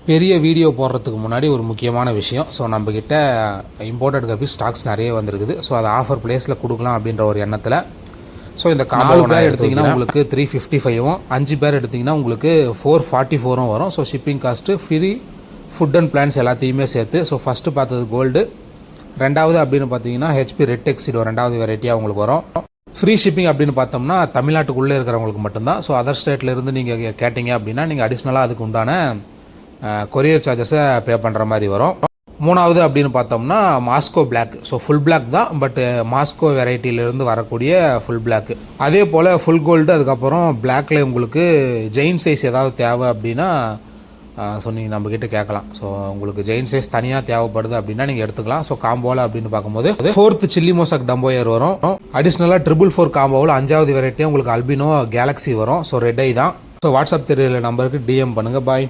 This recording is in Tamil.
பெரிய வீடியோ போடுறதுக்கு முன்னாடி ஒரு முக்கியமான விஷயம். ஸோ நம்மக்கிட்ட இம்போர்ட்டட் கப்பி ஸ்டாக்ஸ் நிறைய வந்திருக்குது. ஸோ அதை ஆஃபர் ப்ளேஸில் கொடுக்கலாம் அப்படின்ற ஒரு எண்ணத்தில். ஸோ இந்த 4 பேர் எடுத்திங்கன்னா உங்களுக்கு 355ம், 5 பேர் எடுத்திங்கன்னா உங்களுக்கு 444ம் வரும். So shipping cost, free food and plans எல்லாத்தையுமே சேர்த்து. ஸோ ஃபஸ்ட்டு பார்த்தது கோல்டு, ரெண்டாவது அப்படின்னு பார்த்தீங்கன்னா ஹெச்பி ரெட் எக்ஸிடோ ரெண்டாவது வெரைட்டியாக உங்களுக்கு வரும். ஃப்ரீ ஷிப்பிங் அப்படின்னு பார்த்தோம்னா தமிழ்நாட்டுக்குள்ளே இருக்கிறவங்களுக்கு மட்டும்தான். ஸோ அதர் ஸ்டேட்லேருந்து நீங்கள் கேட்டிங்க அப்படின்னா நீங்கள் அடிஷ்னலாக அதுக்கு உண்டான கொரியர் சார்ஜஸை பே பண்ணுற மாதிரி வரும். மூணாவது அப்படின்னு பார்த்தோம்னா Moscow black. So full black தான், பட் மாஸ்கோ வெரைட்டியிலேருந்து வரக்கூடிய ஃபுல் பிளாக். அதே போல் ஃபுல் கோல்டு, அதுக்கப்புறம் பிளாக்ல உங்களுக்கு ஜெயின் சைஸ் ஏதாவது தேவை அப்படின்னா ஸோ நீங்கள் நம்மக்கிட்ட கேட்கலாம். ஸோ உங்களுக்கு ஜெயின் சைஸ் தனியாக தேவைப்படுது அப்படின்னா நீங்கள் எடுத்துக்கலாம். ஸோ காம்போவில் அப்படின்னு பார்க்கும்போது 4th சில்லி மோசாக் டம்போயர் வரும். அடிஷ்னலாக 444 காம்போவில் 5வது வெரைட்டியாக உங்களுக்கு அல்பினோ கேலக்ஸி வரும். ஸோ ரெட் ஐ தான். ஸோ வாட்ஸ்அப் தெரியல நம்பருக்கு டிஎம் பண்ணுங்கள். பாய்.